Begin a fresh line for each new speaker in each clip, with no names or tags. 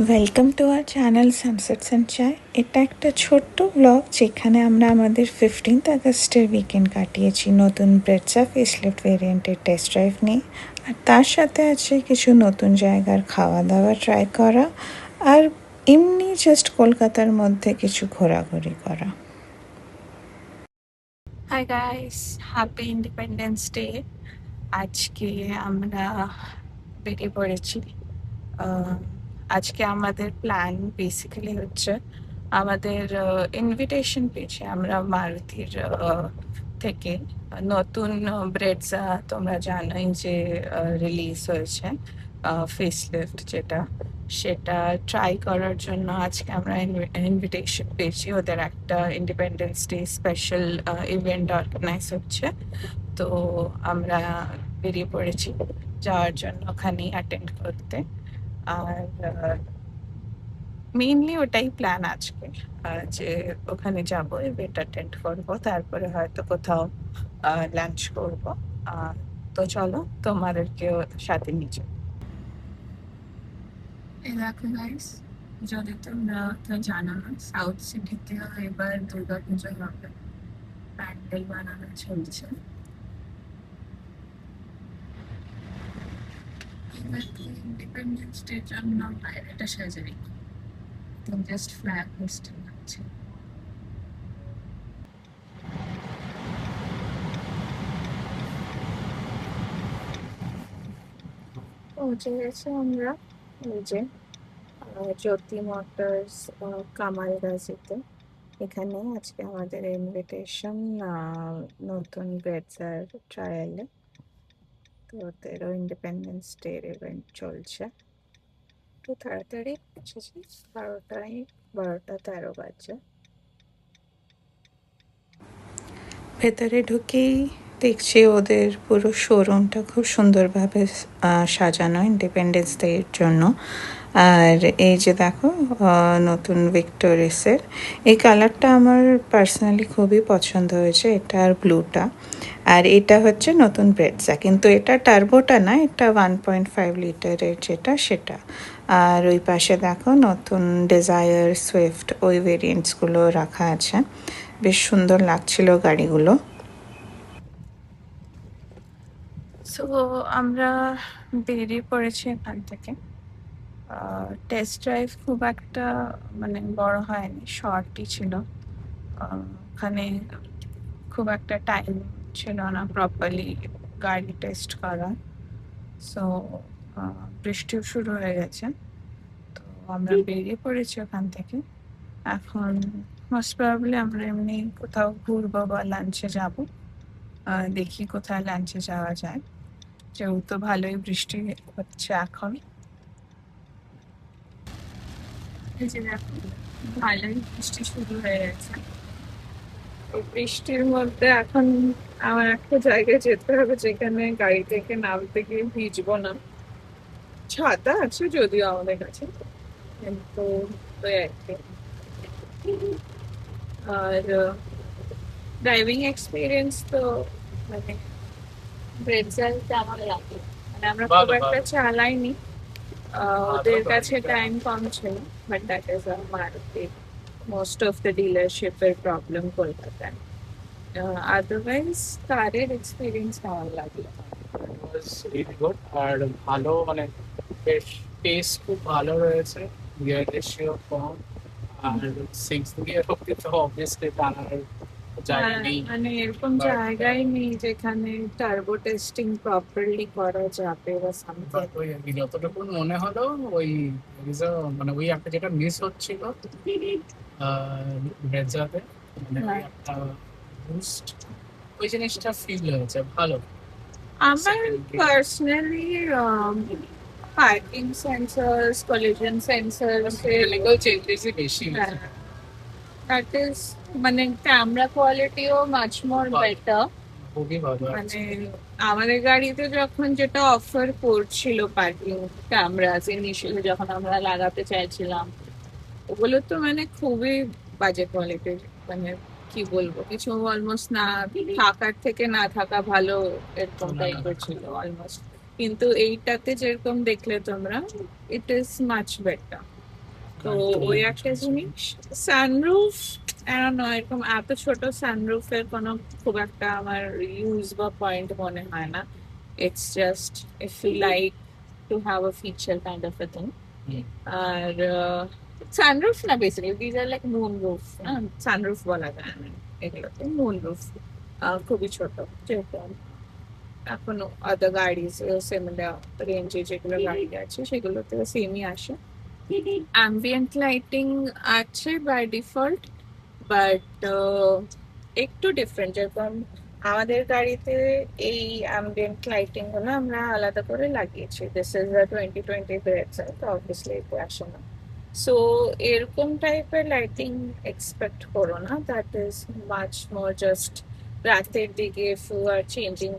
Welcome to our channel সানসেটস and চায়। এটা একটা ছোট্ট ব্লগ যেখানে আমরা আমাদের 15th আগস্টের উইকেন্ড কাটিয়েছি নতুন ব্রেডসা ফেসলিফট ভেরিয়েন্টের টেস্ট ড্রাইভ নিয়ে। আর তার সাথে আছে কিছু নতুন জায়গার খাওয়া দাওয়া ট্রাই করা, আর এমনি জাস্ট কলকাতার মধ্যে কিছু ঘোরাঘুরি করা। Hi guys, happy independence day. আজকে আমরা বেরিয়ে পড়েছি। আজকে আমাদের প্ল্যান বেসিক্যালি হচ্ছে, আমাদের ইনভিটেশন পেয়েছি আমরা মারুতির থেকে। নতুন ব্রেডসা তোমরা জানোই যে রিলিজ হয়েছে, ফেসলিফট যেটা, সেটা ট্রাই করার জন্য আজকে আমরা ইনভিটেশন পেয়েছি। ওদের একটা independence day special event organise হচ্ছে, তো আমরা বেরিয়ে পড়েছি যাওয়ার জন্য ওখানেই অ্যাটেন্ড করতে। আর মেইনলি ওটাই প্ল্যান আজকে, যে ওখানে যাবো, ইভেন্ট অ্যাটেন্ড করবো, তারপরে হয়তো কোথাও লাঞ্চ করবো। তো চলো তোমাদেরকেও সাথে নিয়ে যাবো। এই দেখো গাইস, যদি তোমরা তো জানো না, সাউথ সিটিতে এবার দুর্গা পুজো হবে, প্যান্ডেল বানানো চলছে। এবার ইন্ডিপেন্ডেন্স ডের জন্য বাইরেটা সাজাই, জাস্ট ফ্ল্যাগ হোস্টেল আছে। পৌঁছে গেছি আমরা ওই যে জ্যোতি মোটরস কামালগাছিতে। এখানে আজকে আমাদের ইনভিটেশন নতুন ব্রেডসার ট্রায়ালে। তো ওদেরও ইন্ডিপেন্ডেন্স ডে ইভেন্ট চলছে। তো তাড়াতাড়ি এসেছি, 12:13 বাজে। ভেতরে ঢুকেই দেখছি ওদের পুরো শোরুমটা খুব সুন্দরভাবে সাজানো ইন্ডিপেন্ডেন্স ডের জন্য। আর এই যে দেখো, নতুন ভিক্টোরিসের এই কালারটা আমার পার্সোনালি খুবই পছন্দ হয়েছে, এটা আর ব্লুটা। আর এটা হচ্ছে নতুন ব্রেডসা, কিন্তু এটা টার্বোটা না, এটা 1.5 লিটারের যেটা সেটা। আর ওই পাশে দেখো নতুন ডিজায়ার, সুইফট, ওই ভেরিয়েন্টসগুলো রাখা আছে। বেশ সুন্দর লাগছিল গাড়িগুলো। সো আমরা বেরিয়ে পড়েছি এখান থেকে। টেস্ট ড্রাইভ খুব একটা মানে বড় হয়নি, শর্টই ছিল। ওখানে খুব একটা টাইম ছিল না প্রপারলি গাড়ি টেস্ট করা। সো বৃষ্টিও শুরু হয়ে গেছে, তো আমরা বেরিয়ে পড়েছি ওখান থেকে। এখন মোস্ট প্রবাবলি আমরা এমনি কোথাও ঘুরবো বা লাঞ্চে যাব। দেখি কোথায় লাঞ্চে যাওয়া যায়, যেহেতু ভালোই বৃষ্টি হচ্ছে এখন। এই যে দেখো, ভালোই বৃষ্টি শুরু হয়ে গেছে। এই বৃষ্টির মধ্যে এখন আমার একটা জায়গায় যেতে হবে যেখানে গাড়ি থেকে নামতে গিয়ে ভিজবো না। ছাতা আছে যদিও আমাদের কাছে, কিন্তু ওই আর কি। আর ড্রাইভিং এক্সপিরিয়েন্স তো মানে ব্রেডজাল কেমন লাগে, মানে আমরা খুব একটা চালাইনি, ওদের কাছে টাইম কম ছিল, but that is Maruti most of the ডিলারশিপের প্রবলেম কলকাতায়। আদারওয়াইজ কারের এক্সপিরিয়েন্স কেমন লাগলো?
Was really good. আর ভালো মানে বেশ পেস খুব ভালো রয়েছে, গিয়ার রেশিও কম। আর 6 গিয়ার অব্দি তো অবভিয়াসলি টানার জায়গা নেই।
মানে এরকম
বাট
জায়গায় নেই যেখানে টার্বো টেস্টিং প্রপারলি করা যাবে বা সামথিং।
ওই আর কি যতটুকু মনে হলো, ওই মানে ওই একটা যেটা মিস হচ্ছিল ব্রেজাতে, মানে ওই একটা বুস্ট, ওই জিনিসটা ফিল হয়েছে ভালো।
আমার personally parking sensors, collision sensors,
technical চেঞ্জেসই বেশি হয়েছে।
দ্যাট ইজ মানে ক্যামেরা কোয়ালিটিও মাচ মোর বেটার।
খুবই ভালো
মানে
আছে।
আমাদের গাড়িতে যখন যেটা অফার করছিল পার্কিং ক্যামেরাস ইনিশিয়ালি যখন আমরা লাগাতে চাইছিলাম, ওগুলো তো মানে খুবই বাজে কোয়ালিটির। মানে কি বলবো, কিছু অলমোস্ট না থাকার থেকে না থাকা ভালো, এরকম টাইপের ছিল অলমোস্ট। কিন্তু এইটাতে যেরকম দেখলে তোমরা, ইট ইজ মাচ বেটার। তো ওই একটা জিনিস। সানরুফ নয়, এরকম এত ছোট সানরুফের কোনো খুব একটা আমার ইউজ বা পয়েন্ট মনে হয় না। It's just if you like to have a feature kind of a thing. আর সানরুফ না, basically these are like moon roof না, সানরুফ বলা যায় না এগুলোতে, মুন রুফ। খুবই ছোট, যেরকম এখনো আদার গাড়িজ সিমিলার রেঞ্জে যেগুলো গাড়ি আছে সেগুলোতে সেমই আসে। অ্যাম্বিয়েন্ট লাইটিং আছে বাই ডিফল্ট, বাট একটু ডিফারেন্ট। যেরকম আমাদের গাড়িতে এই অ্যাম্বিয়েন্ট লাইটিং গুলো আমরা আলাদা করে লাগিয়েছি। দিস ইজ দ্য 2020 ভেরিয়েন্ট, তো অবভিয়াসলি এতে আসে না। সো এরকম টাইপের লাইটিং এক্সপেক্ট করো না। That is much more just রাতের দিকে ইফ ইউ আর চেঞ্জিং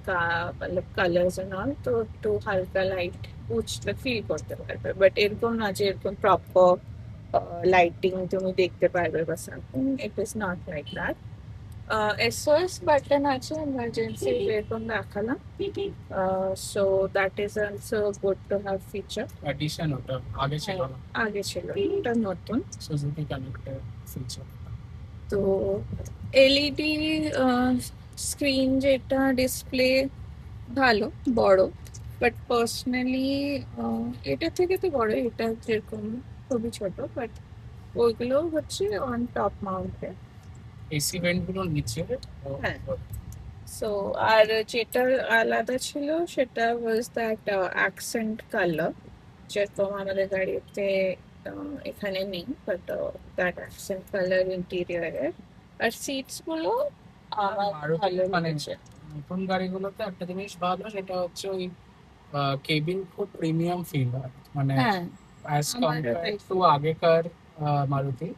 মানে কালার্স এন্ড অল, তো একটু হালকা লাইট বুঝতে ফিল করতে পারবে। বাট এরকম না যে এরকম প্রপার লাইটিং তুমি দেখতে পারবে বা something, it is not like that. SOS button আছে এমার্জেন্সি, এরকম দেখালাম। So that is also good to have feature.
Addition ওটা আগে ছিল না,
আগে ছিল, এটা নতুন।
সুজুকি কানেক্টের ফিচার।
তো এলইডি স্ক্রিন যেটা ডিসপ্লে ভালো, বড়, বাট পার্সোনালি এটা থেকে তো বড়, এটা যেরকম খুবই ছোট, বাট ওইগুলো হচ্ছে অন টপ মাউন্টে।
এসি ভেন্ট গুলো নিচে।
হ্যাঁ। সো আর যেটা আলাদা ছিল সেটা ওয়াজ দ্যাট অ্যাকসেন্ট কালার, যেরকম আমাদের গাড়িতে এখানে নেই, বাট দ্যাট অ্যাকসেন্ট কালার ইন্টেরিয়রের। আর সিটস গুলো আমার ভালো
মানে
লেগেছে।
নতুন গাড়িগুলোতে একটা জিনিস ভালো, সেটা হচ্ছে ওই কেবিন খুব প্রিমিয়াম ফিল হয়, মানে
হ্যাঁ,
অ্যাজ
আমারও
কম্পেয়ার
তাই।
টু আগেকার মারুতি।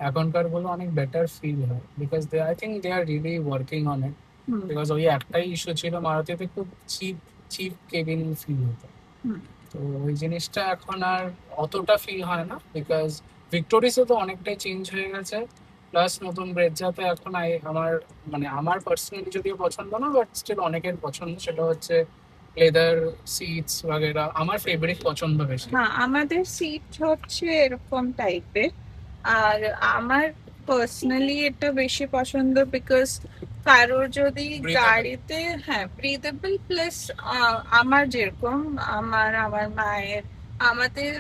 এখনকার গুলো অনেক বেটার ফিল হয়, because they I think they are really working on it.
Hmm,
because ওই একটাই ইস্যু ছিল, মারুতিতে খুব চিপ চিপ কেবিন ফিল হতো।
হুম।
তো ওই জিনিসটা এখন আর অতটা ফিল হয় না, বিকজ ভিক্টোরিসও তো অনেকটাই চেঞ্জ হয়ে গেছে। প্লাস নতুন ব্রেজাতে এখন আমার মানে আমার পার্সোনালি যদিও পছন্দ না, বাট স্টিল অনেকের পছন্দ, সেটা হচ্ছে লেদার সিটস বাগেরা। আমার ফেভারিট পছন্দ বেশি।
হ্যাঁ, আমাদের সিট হচ্ছে এরকম টাইপের। আর আমার পার্সোনালি এটা বেশি পছন্দ, বিকজ কারোর যদি
Breathable.
গাড়িতে, হ্যাঁ, ব্রিদেবল, প্লাস আমার যেরকম আমার মায়ের, আমাদের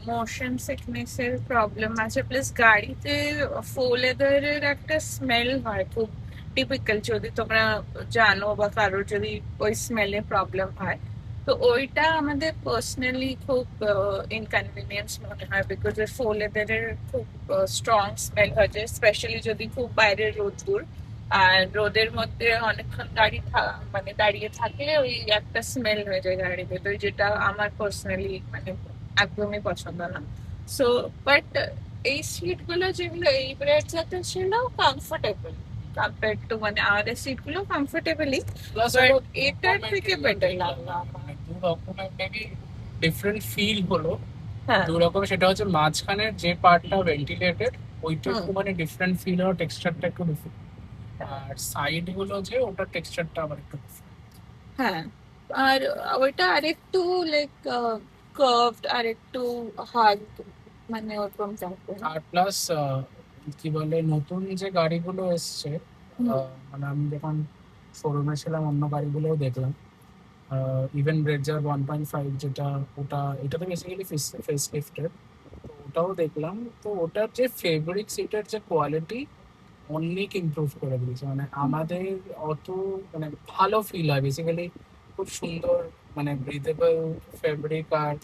মোশন সিকনেস এর প্রবলেম আছে, প্লাস গাড়িতে ফোর লেদারের একটা স্মেল হয় খুব টিপিক্যাল, যদি তোমরা জানো বা কারোর যদি ওই স্মেলে প্রবলেম হয়, তো ওইটা আমাদের পার্সোনালি খুব ইনকনভিনিয়েন্স মনে হয়। বিকজ ওই ফোর লেদারের খুব স্ট্রং স্মেল হয়, স্পেশালি যদি খুব বাইরের রোদ্দুর আর রোদের মধ্যে অনেকক্ষণ গাড়ি মানে দাঁড়িয়ে থাকলে ওই একটা স্মেল হয়ে যায় গাড়ির ভেতরে, যেটা আমার পার্সোনালি মানে একদমই পছন্দ না। সো বাট এই সিট গুলো যেগুলো এই ব্রেডটাতে ছিল কমফোর্টেবল কম্পেয়ার টু, মানে আমাদের সিট গুলো কমফোর্টেবলই,
প্লাস
বাট এটার থেকে বেটার লাগলো আমার।
মানে দু রকমের মেবি ডিফারেন্ট ফিল হলো।
হ্যাঁ,
দু রকম, সেটা হচ্ছে মাঝখানের যে পার্টটা ভেন্টিলেটেড, ওইটা
হুম,
একটু মানে ডিফারেন্ট ফিল হয়, টেক্সচারটা একটু ডিফারেন্ট। আর সাইড গুলো যে ওটার টেক্সচারটা আবার একটু different।
হ্যাঁ। আর ওইটা আরেকটু লাইক কার্ভড, আরেকটু হার্ড, মানে ওরকম টাইপের।
আর প্লাস কি বলে, নতুন যে গাড়িগুলো এসছে,
হুম,
মানে আমি যখন শোরুমে ছিলাম অন্য গাড়িগুলোও দেখলাম, ইভেন ব্রেজার 1.5 যেটা, ওটা এটা তো বেসিক্যালি ফেস লিফটেড, তো ওটাও দেখলাম। তো ওটার যে ফেব্রিক সিটের যে কোয়ালিটি অনেক ইমপ্রুভ করে দিয়েছে, মানে আমাদের অত মানে ভালো ফিল হয় বেসিক্যালি, খুব সুন্দর মানে ব্রিথেবল ফেব্রিক। আর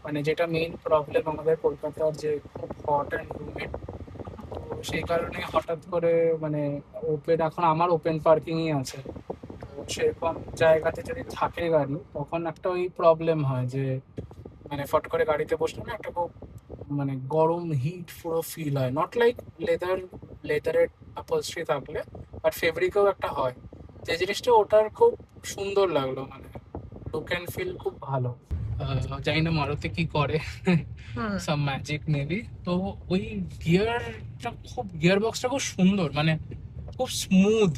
মানে যেটা মেইন প্রবলেম আমাদের কলকাতার, যে খুব হট অ্যান্ড হিউমিড, তো সেই কারণে হঠাৎ করে মানে ওপেন, এখন আমার ওপেন পার্কিংই আছে, তো সেরকম জায়গাতে যদি থাকে গাড়ি, তখন একটা ওই প্রবলেম হয় যে মানে ফট করে গাড়িতে বসলে না একটা খুব মানে গরম হিট পুরো ফিল হয়, নট লাইক লেদারের আপলস্ট্রি থাকলে, বাট ফেব্রিকেও একটা হয়, যে জিনিসটা ওটার খুব সুন্দর লাগলো, মানে লুক অ্যান্ড ফিল খুব ভালো। জানি না মারুতি কি করে,
হুম।
সাম ম্যাজিক মেবি। তো ওই গিয়ার বক্সটা খুব সুন্দর, মানে খুব স্মুথ,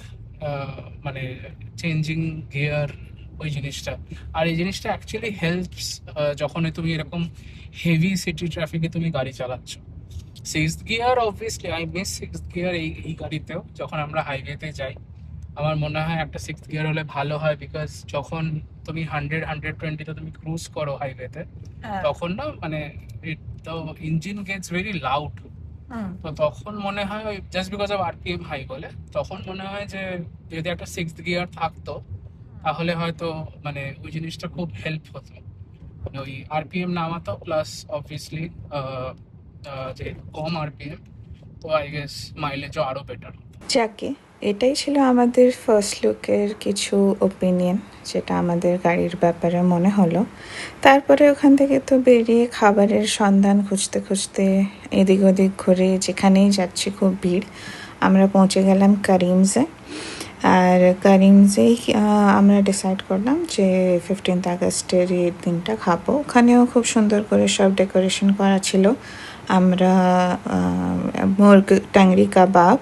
মানে চেঞ্জিং গিয়ার ওই জিনিসটা। আর এই জিনিসটা অ্যাকচুয়ালি হেল্পস যখন তুমি এরকম হেভি সিটি ট্রাফিকে তুমি গাড়ি চালাচ্ছ। Sixth gear obviously I miss sixth gear এই এই গাড়িতেও যখন আমরা হাইওয়েতে যাই। আমার মনে হয় একটা সিক্সথ গিয়ার হলে ভালো হয়, বিকজ যখন তুমি 100-120-তে তুমি ক্রুজ করো হাইওয়েতে,
হ্যাঁ।
তখন না মানে the engine gets very loud.
Hmm.
তো তখন মনে হয় ওই just because of RPM high বলে, তখন মনে হয় যে যদি একটা সিক্সথ গিয়ার থাকতো তাহলে হয়তো মানে ওই জিনিসটা খুব হেল্প হতো, মানে ওই আরপিএম নামাতো, প্লাস অবভিয়াসলি যে কম আরপিএম, তো আই গেস মাইলেজও আরো বেটার হতো।
যাকে এটাই ছিল আমাদের ফার্স্ট লুকের কিছু ওপিনিয়ন, যেটা আমাদের গাড়ির ব্যাপারে মনে হলো। তারপরে ওখান থেকে তো বেরিয়ে খাবারের সন্ধান খুঁজতে খুঁজতে এদিক ওদিক ঘুরে যেখানেই যাচ্ছি খুব ভিড়, আমরা পৌঁছে গেলাম কারিমসে। আর কারিমসেই আমরা ডিসাইড করলাম যে 15th আগস্টের এই দিনটা খাবো। ওখানেও খুব সুন্দর করে সব ডেকোরেশন করা ছিল। আমরা মুরগ টাংরি কাবাব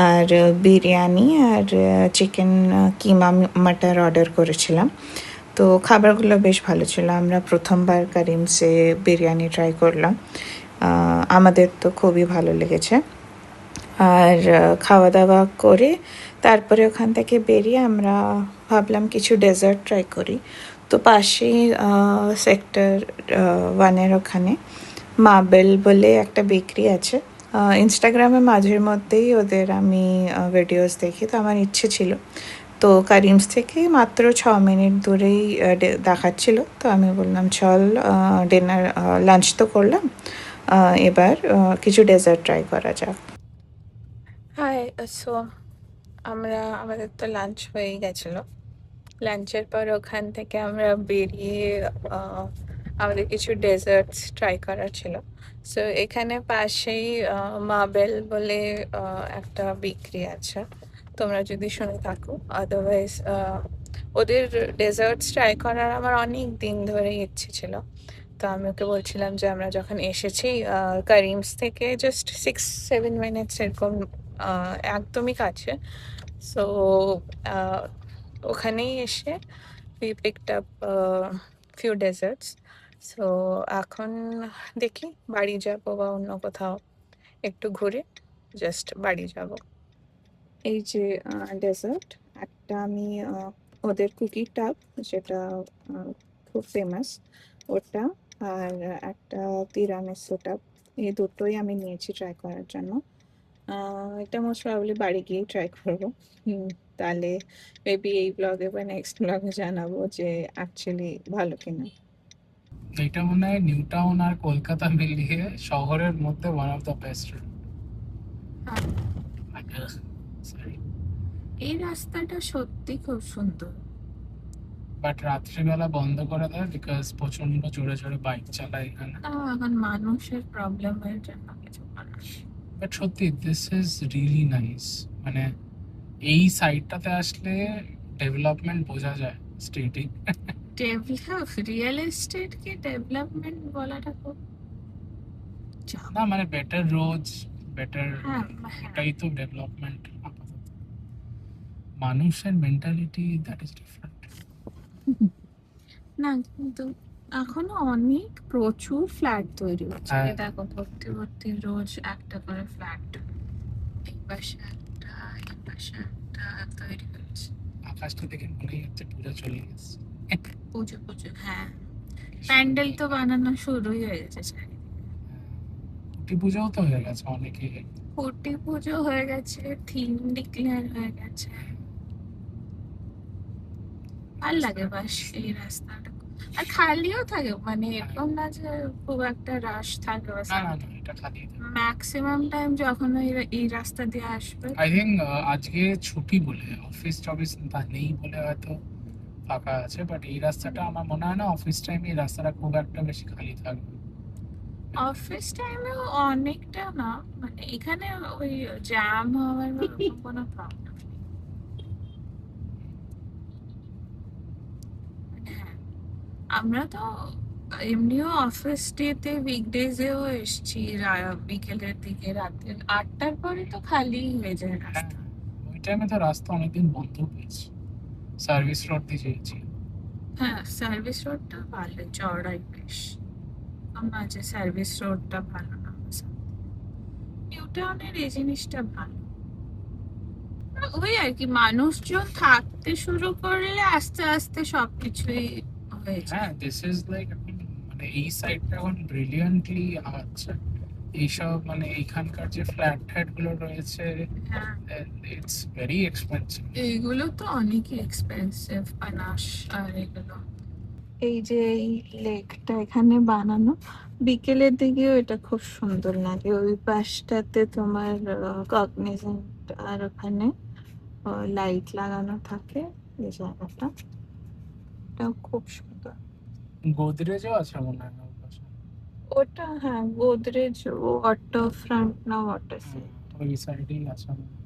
আর বিরিয়ানি আর চিকেন কিমা মাটার অর্ডার করেছিলাম। তো খাবারগুলো বেশ ভালো ছিল। আমরা প্রথমবার কারিমসে বিরিয়ানি ট্রাই করলাম, আমাদের তো খুবই ভালো লেগেছে। আর খাওয়া দাওয়া করে তারপরে ওখান থেকে বেরিয়ে আমরা ভাবলাম কিছু ডেজার্ট ট্রাই করি। তো পাশেই সেক্টর 1-এর ওখানে মাবেল বলে একটা বেকারি আছে। ইনস্টাগ্রামে মাঝের মধ্যেই ওদের আমি ভিডিওস দেখি, তো আমার ইচ্ছে ছিল। তো কারিমস থেকে মাত্র 6 মিনিট দূরেই দেখাচ্ছিল, তো আমি বললাম চল ডিনার লাঞ্চ তো করলাম, এবার কিছু ডেজার্ট ট্রাই করা যাক। হাই, সো আমাদের তো লাঞ্চ হয়েই গেছিলো। লাঞ্চের পর ওখান থেকে আমরা বেরিয়ে আমাদের কিছু ডেজার্টস ট্রাই করার ছিল। সো এখানে পাশেই মাবেল বলে একটা বেকারি আছে, তোমরা যদি শুনে থাকো। আদারওয়াইজ ওদের ডেজার্টস ট্রাই করার আমার অনেক দিন ধরে ইচ্ছে ছিল। তো আমি ওকে বলছিলাম যে আমরা যখন এসেছি কারিমস থেকে জাস্ট 6-7 মিনিটস এরকম, একদমই কাছে। সো ওখানেই এসে we picked up few desserts. So এখন দেখি বাড়ি যাব বা অন্য কোথাও একটু ঘুরে জাস্ট বাড়ি যাব। এই যে ডেজার্ট, একটা আমি ওদের কুকি টাপ, যেটা খুব ফেমাস, ওটা, আর একটা তিরামিসু টাপ, এই দুটোই আমি নিয়েছি ট্রাই করার জন্য। এটা মোস্ট প্রবাবলি বাড়ি গিয়েই ট্রাই করবো। তাহলে মেবি এই ব্লগে বা নেক্সট ব্লগে জানাবো যে অ্যাকচুয়ালি ভালো কিনা।
এটা মনে হয় নিউ টাউন আর কলকাতা মিলিয়ে শহরের মধ্যে ওয়ান অফ দ্য বেস্ট।
এই রাস্তাটা সত্যি খুব সুন্দর,
বাট রাত্রিবেলা বন্ধ করে দেয় বিকজ প্রচন্ড জোরে জোরে বাইক চালায় এখানে।
এখন মানুষের প্রবলেমের জন্য কিছু মানুষ।
বাট সত্যি দিস ইজ রিয়েলি নাইস, মানে এই সাইডটাতে আসলে ডেভেলপমেন্ট বোঝা যায় স্টেটিং।
ডেভেলপ, রিয়েল এস্টেটকে ডেভেলপমেন্ট বলাটা খুব
না মানে বেটার রোডস, বেটার,
হ্যাঁ,
এটাই তো ডেভেলপমেন্ট আপাতত। মানুষের মেন্টালিটি দ্যাট ইজ ডিফারেন্ট।
না কিন্তু এখনো অনেক প্রচুর ফ্ল্যাট তৈরি হচ্ছে।
হ্যাঁ।
এই দেখো ভর্তি ভর্তি রোজ একটা করে ফ্ল্যাট, এই পাশে একটা, এই পাশে একটা তৈরি হচ্ছে।
আকাশটা দেখে মনেই হচ্ছে পুজো চলে গেছে।
পুজো পুজো, হ্যাঁ, প্যান্ডেল তো বানানো শুরুই হয়ে গেছে চারিদিকে।
কুটি পুজোও তো হয়ে গেছে অনেকে।
কুটি পুজো হয়ে গেছে, থিম ডিক্লেয়ার হয়ে গেছে। ভাল লাগে বাস এই রাস্তাটা, আর খালিও থাকে, মানে এরকম না যে খুব একটা রাশ থাকে।
না না না, এটা খালি।
ম্যাক্সিমাম টাইম যখন এই রাস্তা দিয়ে আসবে।
আই থিঙ্ক আজকে ছুটি বলে, অফিস টফিস নেই বলে হয়তো ফাঁকা আছে, বাট এই রাস্তাটা আমার মনে হয় না অফিস টাইমে এই রাস্তাটা খুব একটা বেশি খালি থাকবে।
অফিস টাইমেও অনেকটা না, মানে এখানে ওই জ্যাম হওয়ার ওরকম কোনো প্রবলেম নেই। হ্যাঁ, আমরা তো এমনিও অফিস ডেতে উইকডেজেও এসছি, বিকেলের দিকে, রাতে 8টার পরে তো খালি হয়ে যায়
হ্যাঁ,
রাস্তা।
ওই টাইমে তো রাস্তা অনেকদিন বন্ধ হয়েছে, সার্ভিস রোড দিয়ে যেয়েছি।
হ্যাঁ, সার্ভিস রোডটা ভালো, চওড়াই বেশ। মাঝে সার্ভিস রোডটা ভালো না। নিউ টাউনের এই জিনিসটা ভালো। ওই আর কি, মানুষজন থাকতে শুরু করলে আস্তে আস্তে সবকিছুই হয়ে যায়।
হ্যাঁ, দিস ইজ লাইক মানে এই সাইডটা এখন ব্রিলিয়ান্টলি আগাচ্ছে। এইসব মানে এইখানকার যে ফ্ল্যাট ট্যাট গুলো রয়েছে,
হ্যাঁ,
ইটস ভেরি এক্সপেন্সিভ।
এইগুলো তো অনেকই এক্সপেন্সিভ, পানাস আর এগুলো। এই যে এই লেকটা এখানে বানানো, বিকেলের দিকেও এটা খুব সুন্দর লাগে। ওই পাশটাতে তোমার কগনিজেন্ট আর ওখানে লাইট লাগানো থাকে। এই জায়গাটা, এটাও খুব সুন্দর।
গোদরেজও আছে মনে হয় ওর পাশে।
ওটা হ্যাঁ, গোদরেজ ওয়াটার ফ্রন্ট না ওয়াটার
হুম,
সাইড।
ওই সাইডেই আছে মনে হয়।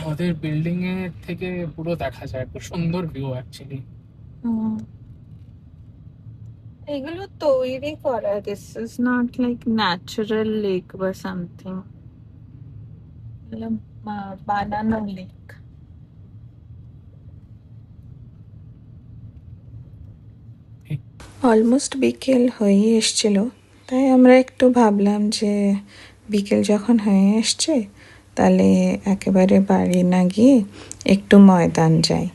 ওদের বিল্ডিং এর থেকে পুরো দেখা যায়, খুব সুন্দর ভিউ অ্যাকচুয়ালি।
এগুলো তৈরি করা, this is not like natural lake বা সামথিং, বানানো লেক। অলমোস্ট বিকেল হয়ে এসছিল, তাই আমরা একটু ভাবলাম যে বিকেল যখন হয়ে এসছে তাহলে একেবারে বাড়ি না গিয়ে একটু ময়দান যাই।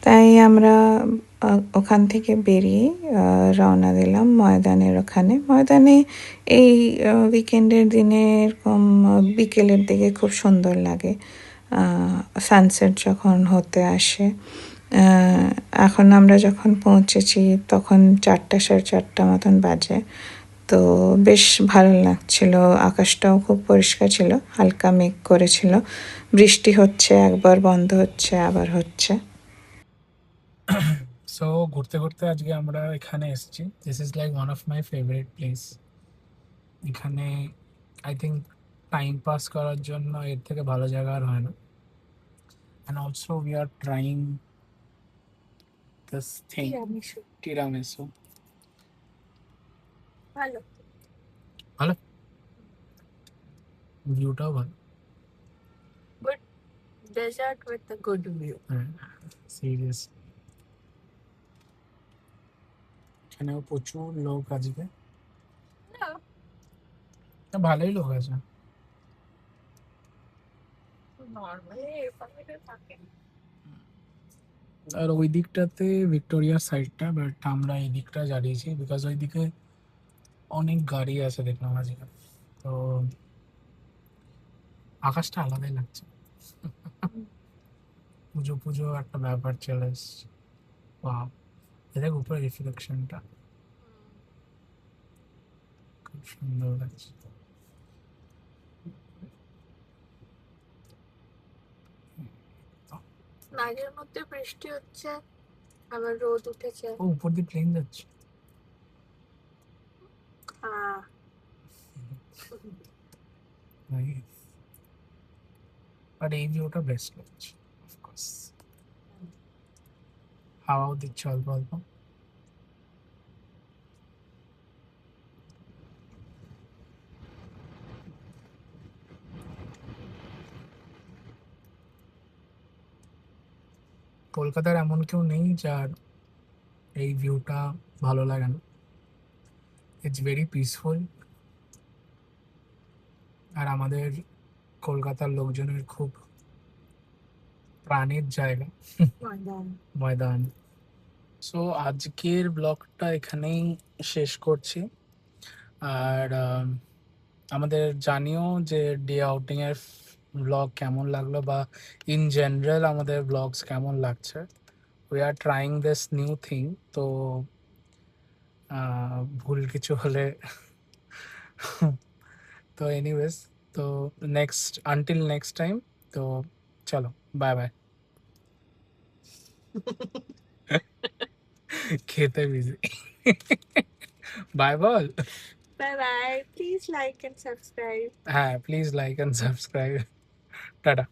তাই আমরা ওখান থেকে বেরিয়ে রওনা দিলাম ময়দানের ওখানে। ময়দানে এই উইকেন্ডের দিনে এরকম বিকেলের দিকে খুব সুন্দর লাগে, সানসেট যখন হতে আসে। এখন আমরা যখন পৌঁছেছি তখন 4টা 4:30 মতন বাজে। তো বেশ ভালো লাগছিল, আকাশটাও খুব পরিষ্কার ছিল, হালকা মেঘ করেছিল। বৃষ্টি হচ্ছে, একবার বন্ধ হচ্ছে আবার হচ্ছে।
সো ঘুরতে ঘুরতে আজকে আমরা এখানে এসেছি। This is like one of my favourite place. এখানে আই থিঙ্ক টাইম পাস করার জন্য এর থেকে ভালো জায়গা আর হয় না। And also we are trying this thing, tiramisu.
ভালো,
ভালো, ভিউটাও ভালো।
Good dessert with a good view.
হ্যাঁ, সিরিয়াস। এখানেও প্রচুর লোক আজকে, ভালোই লোক আছে।
নর্মালি এরকমই থাকে।
আর ওই দিকটাতে ভিক্টোরিয়ার সাইডটা, বাট আমরা এই দিকটা জ্বালিয়েছি বিকজ ওই দিকে অনেক গাড়ি আছে দেখলাম আজকে। তো আকাশটা আলাদাই লাগছে, পুজো পুজো একটা ব্যাপার চলে এসছে। বাহ, দেখ উপরে রিফ্লেকশনটা খুব সুন্দর লাগছে।
মাঝের মধ্যে বৃষ্টি হচ্ছে, আবার রোদ উঠেছে।
ও উপর দিয়ে প্লেন যাচ্ছে। বাট এই ভিউটা বেস্ট লাগছে, অফকোর্স। হাওয়াও দিচ্ছে অল্প অল্প। কলকাতার এমন কেউ নেই যার এই ভিউটা ভালো লাগে না। It's very peaceful. আর আমাদের কলকাতার লোকজনের খুব প্রাণের জায়গা ময়দান। সো আজকের ব্লগটা এখানেই শেষ করছি। আর আমাদের জানিও যে ডে আউটিং এর ব্লগ কেমন লাগলো, বা ইন জেনারেল আমাদের ব্লগস কেমন লাগছে। We are trying this new thing. তো ভুল কিছু হলে তো এনিওয়েজ, তো নেক্সট আনটিল নেক্সট টাইম, তো চলো বাই বাই। খেতে বিজি। বাই বল।
Bye bye, please like and subscribe.
হ্যাঁ, please like and subscribe. Tata.